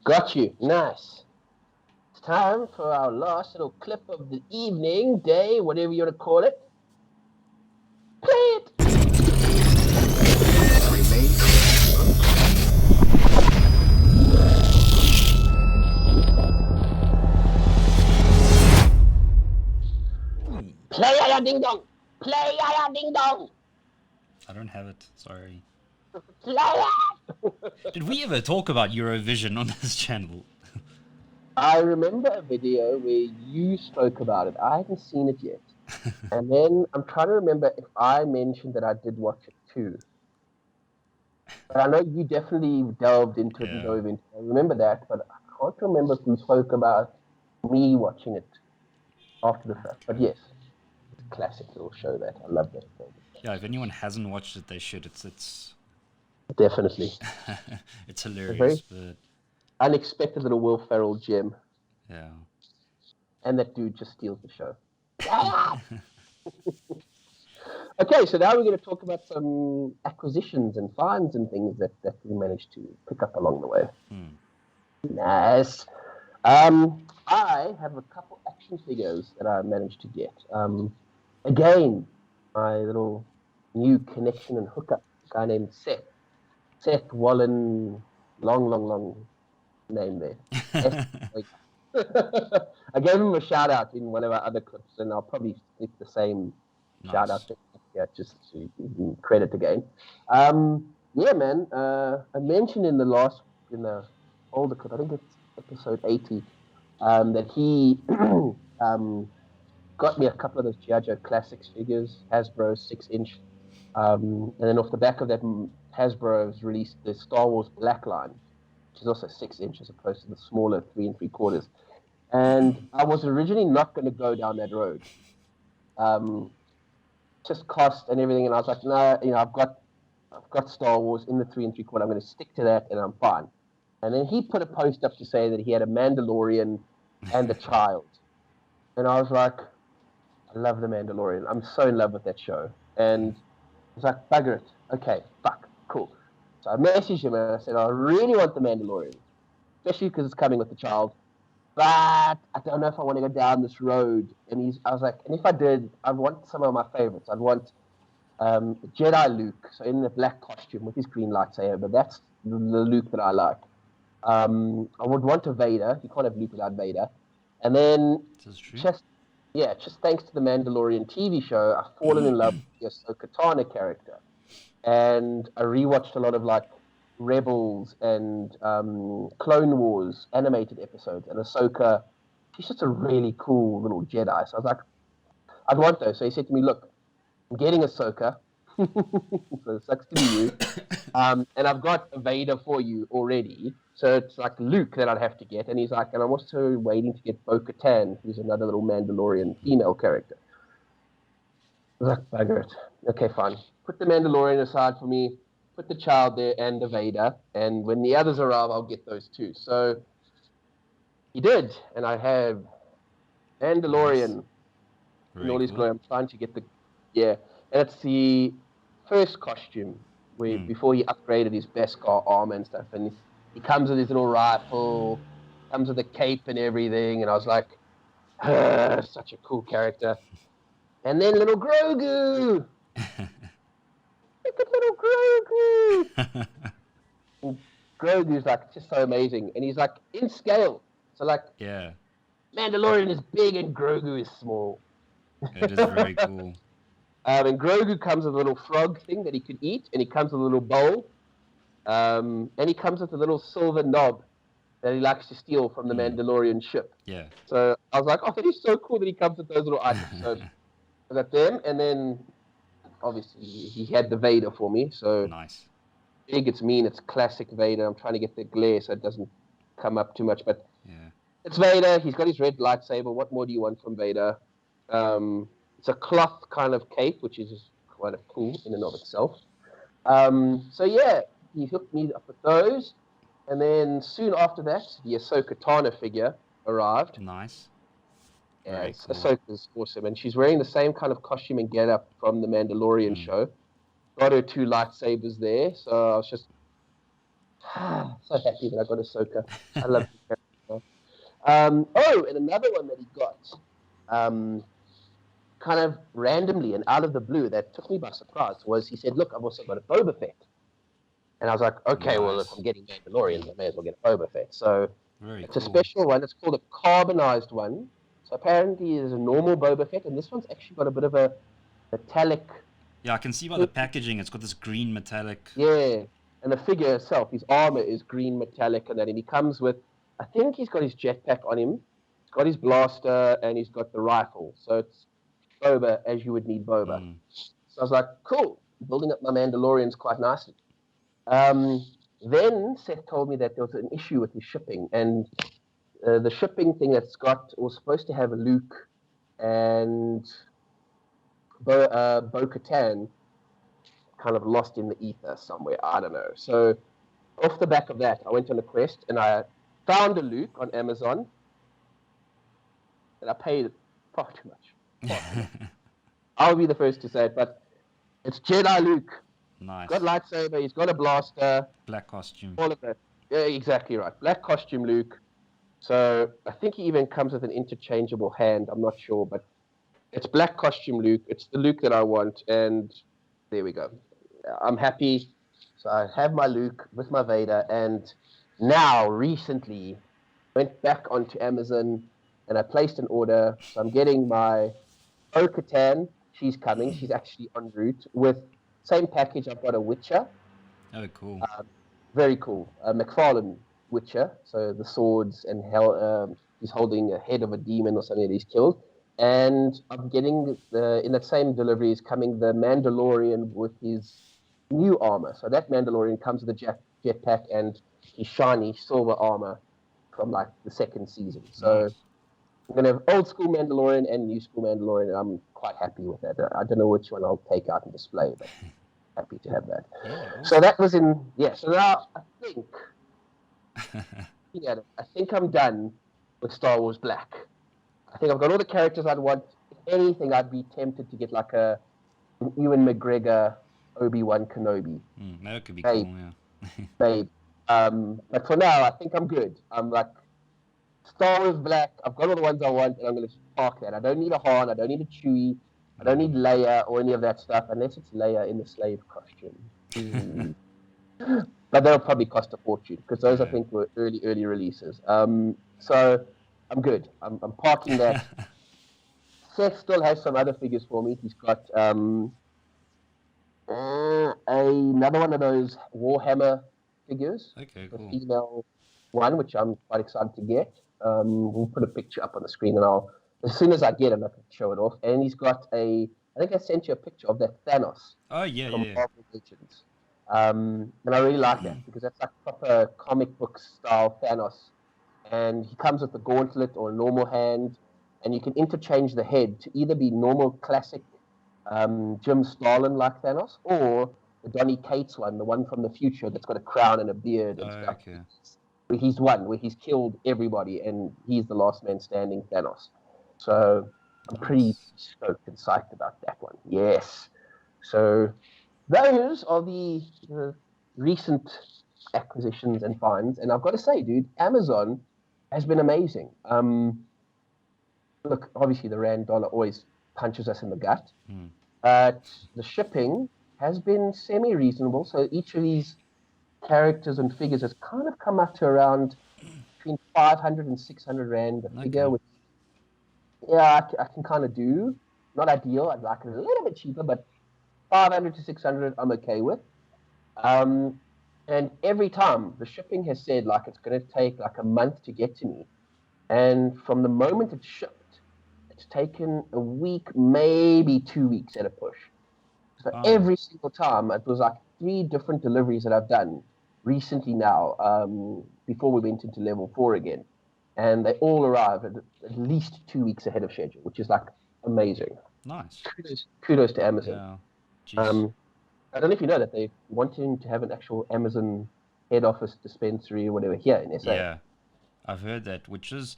Got you. Nice. It's time for our last little clip of the evening, day, whatever you want to call it. Play it. Play ya ding dong. Play ya ding dong. I don't have it. Sorry. Play ya. Did we ever talk about Eurovision on this channel? I remember a video where you spoke about it. I haven't seen it yet. And then I'm trying to remember if I mentioned that I did watch it too. But I know you definitely delved into it and dove into it. I remember that, but I can't remember if we spoke about me watching it after the fact. But yes, it's a classic little show that. I love that film. Yeah, if anyone hasn't watched it, they should. It's Definitely. it's hilarious, but unexpected little Will Ferrell gem. Yeah. And that dude just steals the show. Okay, so now we're going to talk about some acquisitions and finds and things that we managed to pick up along the way. Nice. I have a couple action figures that I managed to get. Again, my little new connection and hookup, a guy named Seth Wallen, long name there. I gave him a shout out in one of our other clips, and I'll probably stick the same shout out there, just to credit again. Yeah, man. I mentioned in the older clip, I think it's episode 80, that he got me a couple of those G.I. Joe Classics figures, Hasbro 6-inch, and then off the back of that, Hasbro has released the Star Wars Black line, which is also 6-inch as opposed to the smaller 3 3/4. And I was originally not going to go down that road, just cost and everything. And I was like, no, I've got Star Wars in the 3 3/4. I'm going to stick to that, and I'm fine. And then he put a post up to say that he had a Mandalorian and a child, and I was like, I love the Mandalorian. I'm so in love with that show, and I was like, bugger it. Okay, fuck, cool. So I messaged him and I said, I really want the Mandalorian, especially because it's coming with the child. But I don't know if I want to go down this road. And I was like, and if I did, I'd want some of my favorites. I'd want Jedi Luke, so in the black costume with his green lightsaber. That's the Luke that I like. I would want a Vader. You can't have Luke without Vader. And then just thanks to the Mandalorian TV show, I've fallen in love with the Ahsoka Tano character. And I rewatched a lot of like Rebels and Clone Wars animated episodes, and Ahsoka, she's just a really cool little Jedi. So I was like, I'd want those. So he said to me, look, I'm getting Ahsoka, so it sucks to be you, and I've got a Vader for you already, so it's like Luke that I'd have to get. And he's like, and I'm also waiting to get Bo-Katan, who's another little Mandalorian female character. I was like, bugger it. Okay, fine. Put the Mandalorian aside for me, put the child there and the Vader, and when the others arrive, I'll get those too. So he did, and I have Mandalorian in all his glory. I'm trying to get and it's the first costume where before he upgraded his Beskar armor and stuff, and he comes with his little rifle, comes with a cape and everything, and I was like, such a cool character. And then little Grogu. Look at little Grogu. Grogu's like just so amazing, and he's like in scale. So like, Mandalorian is big and Grogu is small. It is very cool. And Grogu comes with a little frog thing that he could eat, and he comes with a little bowl, and he comes with a little silver knob that he likes to steal from the Mandalorian ship. Yeah. So I was like, oh, that is so cool that he comes with those little items. So I got them, and then obviously he had the Vader for me. So nice. Big, it's mean, it's classic Vader. I'm trying to get the glare so it doesn't come up too much, but it's Vader. He's got his red lightsaber. What more do you want from Vader? It's a cloth kind of cape, which is quite cool in and of itself. So yeah, he hooked me up with those, and then soon after that, the Ahsoka Tano figure arrived. Nice. Yeah, cool. Ahsoka's awesome, and she's wearing the same kind of costume and get-up from the Mandalorian show. Got her 2 lightsabers there, so I was just So happy that I got Ahsoka. I love the character. And another one that he got, kind of randomly and out of the blue, that took me by surprise, was he said, "Look, I've also got a Boba Fett." And I was like, "Okay, well, if Nice. I'm getting Mandalorians, I may as well get a Boba Fett." So Very it's a cool. special one. It's called a carbonized one. So apparently, there's a normal Boba Fett, and this one's actually got a bit of a metallic. Yeah, I can see by the packaging, it's got this green metallic. Yeah, and the figure itself, his armor is green metallic, and he comes with, I think he's got his jetpack on him, he's got his blaster, and he's got the rifle. So it's Boba as you would need Boba. So I was like, cool, building up my Mandalorians quite nicely. Then Seth told me that there was an issue with his shipping, and the shipping thing that's got was supposed to have a Luke and Bo-Katan kind of lost in the ether somewhere. I don't know. So off the back of that, I went on a quest and I found a Luke on Amazon, and I paid far too much. I'll be the first to say it, but it's Jedi Luke. Nice. He's got lightsaber, he's got a blaster. Black costume. All of that. Yeah, exactly right. Black costume Luke. So I think he even comes with an interchangeable hand. I'm not sure, but it's black costume Luke. It's the Luke that I want, and there we go. I'm happy. So I have my Luke with my Vader, and now recently went back onto Amazon and I placed an order. So I'm getting my Bo-Katan. She's coming. She's actually en route with same package. I've got a Witcher. Oh, cool. Very cool. Mcfarlane Witcher. So the swords and he's holding a head of a demon or something that he's killed. And I'm getting in that same delivery is coming the Mandalorian with his new armor. So that Mandalorian comes with a jetpack and his shiny silver armor from like the second season. So Nice. I'm gonna have old school Mandalorian and new school Mandalorian, and I'm quite happy with that. I don't know which one I'll take out and display, but happy to have that. Yeah, So that was so now I think I'm done with Star Wars Black. I think I've got all the characters I'd want. If anything, I'd be tempted to get like an Ewan McGregor, Obi-Wan Kenobi. That could be cool, yeah. Babe. But for now, I think I'm good. I'm like, Star Wars Black, I've got all the ones I want, and I'm going to park that. I don't need a Han, I don't need a Chewie, I don't need Leia or any of that stuff, unless it's Leia in the slave costume. But they'll probably cost a fortune, because those, I think, were early releases. So I'm good. I'm parking that. Seth still has some other figures for me. He's got another one of those Warhammer figures. Okay, the cool. female one, which I'm quite excited to get. We'll put a picture up on the screen, and as soon as I get him, I can show it off. And he's got I think I sent you a picture of that Thanos Oh, yeah, from yeah. Marvel Legends. And I really like that, because that's like proper comic book style Thanos. And he comes with a gauntlet or a normal hand, and you can interchange the head to either be normal classic Jim Starlin like Thanos, or the Donny Cates one, the one from the future that's got a crown and a beard and stuff. Okay. Where he's killed everybody and he's the last man standing, Thanos. So I'm pretty stoked and psyched about that one. Yes. So those are the recent acquisitions and finds. And I've got to say, dude, Amazon has been amazing. Look, obviously the rand dollar always punches us in the gut. But the shipping has been semi-reasonable. So each of these characters and figures has kind of come up to around between 500 and 600 rand a figure, which I can kind of do. Not ideal. I'd like it a little bit cheaper, but 500 to 600 I'm okay with. And every time the shipping has said like it's going to take like a month to get to me, and from the moment it's shipped, it's taken a week, maybe 2 weeks at a push. So every single time, it was like 3 different deliveries that I've done recently now, before we went into level 4 again. And they all arrive at least 2 weeks ahead of schedule, which is like amazing. Nice. Kudos to Amazon. Yeah. I don't know if you know that they're wanting to have an actual Amazon head office dispensary or whatever here in SA. Yeah, I've heard that, which is,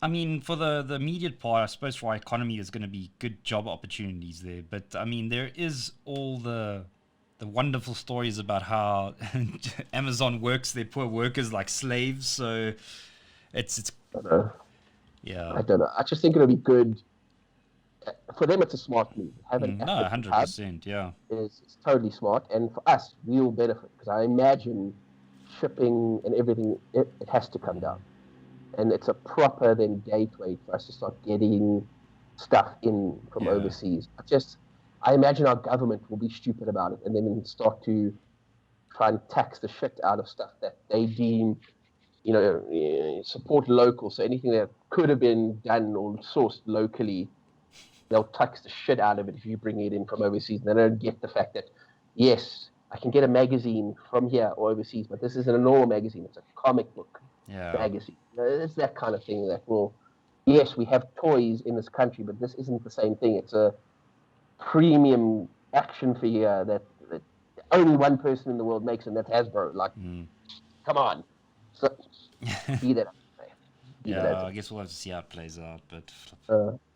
I mean, for the immediate part, I suppose for our economy, there's going to be good job opportunities there. But, I mean, there is all the the wonderful stories about how Amazon works their poor workers like slaves. So it's I don't know. yeah. I don't know. I just think it'll be good. For them, it's a smart move. Have an No, African hub 100%. Yeah. is totally smart. And for us, we will benefit because I imagine shipping and everything, it has to come down. And it's a proper then gateway for us to start getting stuff in from Yeah. overseas. I imagine our government will be stupid about it and then start to try and tax the shit out of stuff that they deem, support local. So anything that could have been done or sourced locally, they'll tax the shit out of it if you bring it in from overseas. And they don't get the fact that, yes, I can get a magazine from here or overseas, but this isn't a normal magazine. It's a comic book magazine. It's that kind of thing that yes, we have toys in this country, but this isn't the same thing. It's a premium action figure that only one person in the world makes, and that's Hasbro. Like, come on. So, be that. Yeah, I guess we'll have to see how it plays out. But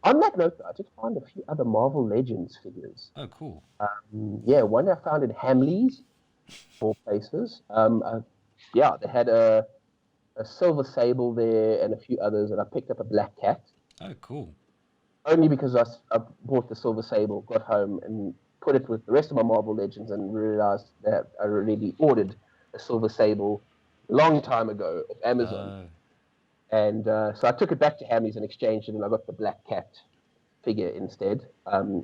on that note, I just found a few other Marvel Legends figures. oh, cool. One I found in Hamleys, 4 places. They had a Silver Sable there and a few others, and I picked up a Black Cat. Oh, cool. Only because I bought the Silver Sable, got home, and put it with the rest of my Marvel Legends, and realized that I already ordered a Silver Sable long time ago of Amazon. And so I took it back to Hamleys and exchanged it, and I got the Black Cat figure instead,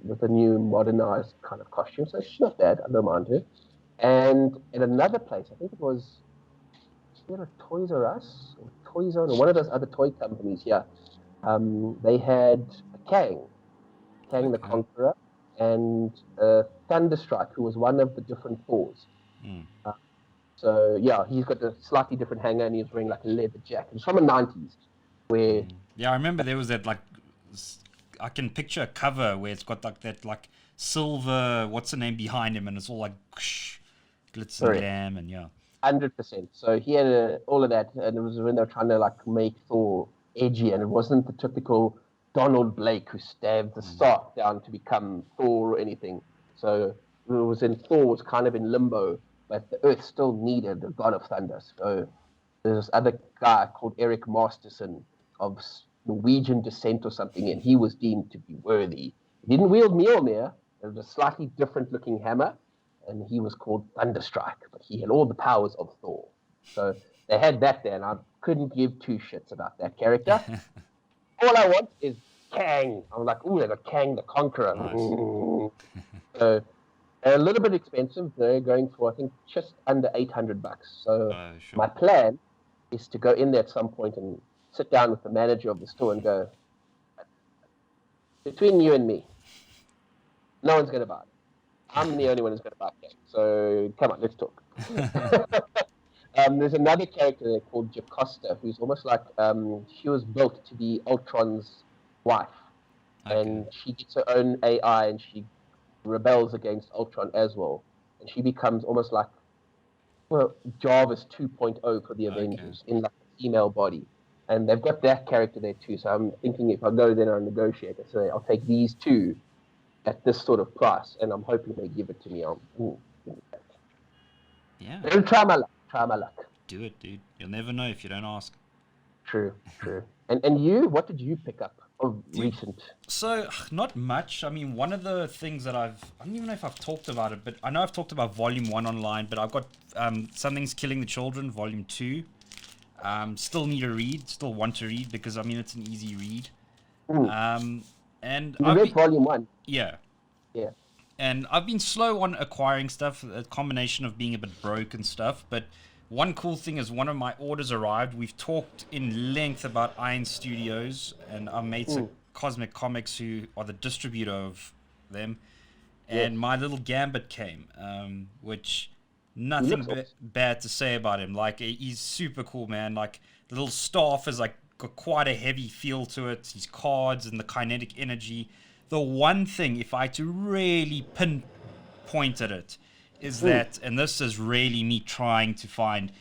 with a new modernized kind of costume. So it's not bad. I don't mind her. And in another place, I think it was Toys R Us or Toy Zone or one of those other toy companies here. They had a Kang the Conqueror, and Thunderstrike, who was one of the different Thors. So he's got a slightly different hanger, and he's wearing like a leather jacket. It's from the 90s, where I remember there was that I can picture a cover where it's got like that silver, what's the name behind him, and it's all like glitz and glam, and 100%. So he had all of that, and it was when they were trying to like make Thor edgy, and it wasn't the typical Donald Blake who stabbed the Stark down to become Thor or anything. So it was in Thor was kind of in limbo, but the Earth still needed the God of Thunder. So there's this other guy called Eric Masterson of Norwegian descent or something, and he was deemed to be worthy. He didn't wield Mjolnir. It was a slightly different looking hammer, and he was called Thunderstrike, but he had all the powers of Thor. So they had that there, and I couldn't give two shits about that character. All I want is Kang. I'm like, ooh, they got Kang the Conqueror. Nice. So they're a little bit expensive. They're going for, I think, just under $800. So sure. My plan is to go in there at some point and sit down with the manager of the store and go, between you and me, no one's going to buy it. I'm the only one who's going to buy Kang. So come on, let's talk. There's another character there called Jocasta, who's almost like she was built to be Ultron's wife. Okay. And she gets her own AI, and she rebels against Ultron as well. And she becomes almost like Jarvis 2.0 for the Avengers in like a female body. And they've got that character there too. So I'm thinking if I go there and negotiate, I say, I'll take these two at this sort of price, and I'm hoping they give it to me. Try my luck. Do it, dude. You'll never know if you don't ask. True. And you, what did you pick up of recent? So, not much. I mean, one of the things that I don't even know if I've talked about it, but I know I've talked about Volume 1 online, but I've got Something's Killing the Children, Volume 2. Still need to read, still want to read, because, I mean, it's an easy read. And you read Volume 1? Yeah. Yeah. And I've been slow on acquiring stuff, a combination of being a bit broke and stuff, but one cool thing is one of my orders arrived. We've talked in length about Iron Studios and our mates at Cosmic Comics, who are the distributor of them, and my little Gambit came, which nothing bad to say about him. Like, he's super cool, man. Like, the little staff is like got quite a heavy feel to it. His cards and the kinetic energy. The one thing, if I had to really pinpoint at it, is that, and this is really me trying to find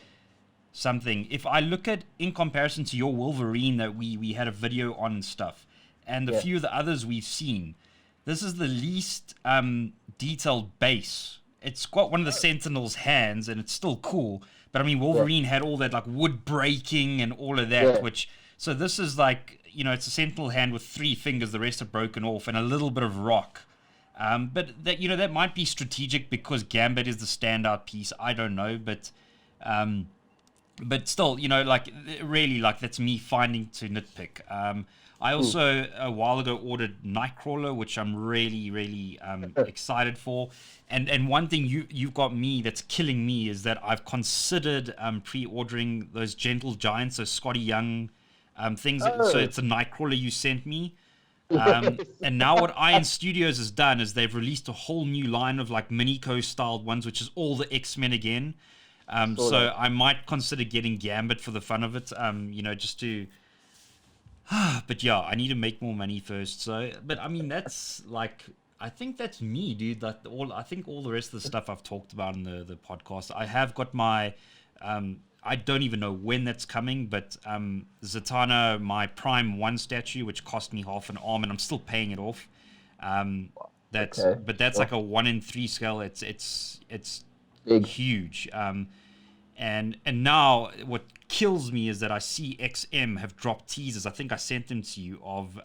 something, if I look at, in comparison to your Wolverine that we had a video on and stuff, and a few of the others we've seen, this is the least detailed base it's got one of the Sentinel's hands, and it's still cool. But I mean, Wolverine had all that like wood breaking and all of that, which so this is like, you know, it's a Sentinel hand with 3 fingers, the rest are broken off, and a little bit of rock. But that, you know, that might be strategic because Gambit is the standout piece. I don't know, but still, you know, like really, like that's me finding to nitpick. I also a while ago ordered Nightcrawler, which I'm really, really excited for. And one thing you've got me that's killing me is that I've considered pre-ordering those Gentle Giants, those Scotty Young things. So it's a Nightcrawler you sent me. And now what Iron Studios has done is they've released a whole new line of like Minico styled ones, which is all the X-Men again. So I might consider getting Gambit for the fun of it, you know, just to... But yeah, I need to make more money first. So, but I mean, that's like... I think that's me, dude. Like I think all the rest of the stuff I've talked about in the podcast. I have got my... I don't even know when that's coming, but Zatanna, my Prime 1 statue, which cost me half an arm, and I'm still paying it off. But that's like a 1 in 3 scale. It's big, huge. And now what kills me is that I see XM have dropped teasers. I think I sent them to you of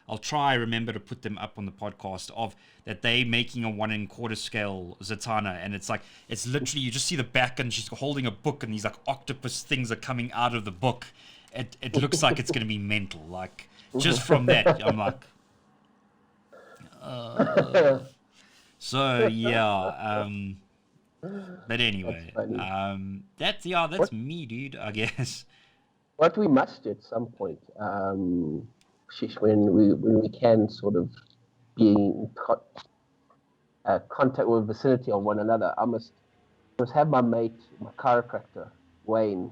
I'll try remember to put them up on the podcast of that they making a 1 1/4 scale Zatanna, and it's like it's literally you just see the back and she's holding a book and these like octopus things are coming out of the book. It looks like it's gonna be mental. Like just from that, I'm like so yeah. But anyway, that's me, dude. I guess. What we must do at some point, when we can sort of be in contact or vicinity of one another, I must have my mate, my chiropractor, Wayne,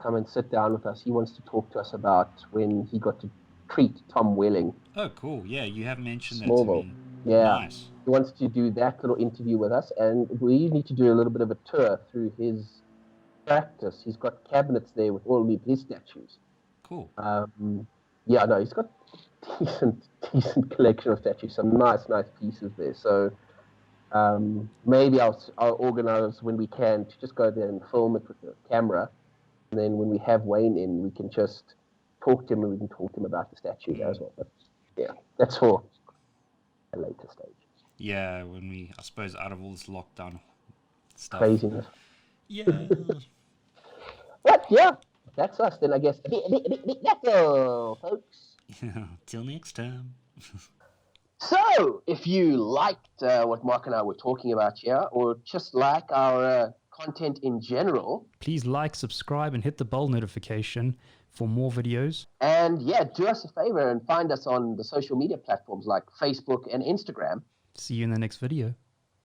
come and sit down with us. He wants to talk to us about when he got to treat Tom Welling. Oh, cool. Yeah, you have mentioned Smallville. That to me. Yeah. Nice. He wants to do that little interview with us, and we need to do a little bit of a tour through his practice. He's got cabinets there with all of his statues. Cool. He's got decent collection of statues. Some nice pieces there. So maybe I'll organize when we can to just go there and film it with the camera, and then when we have Wayne in, we can just talk to him and we can talk to him about the statue as well. But yeah, that's for a later stage. Yeah, when we, I suppose, out of all this lockdown stuff. Craziness. Yeah. But yeah, that's us then, I guess. That's all, folks. Till next time. So, if you liked what Mark and I were talking about here, or just like our content in general, please like, subscribe, and hit the bell notification for more videos. And yeah, do us a favor and find us on the social media platforms like Facebook and Instagram. See you in the next video.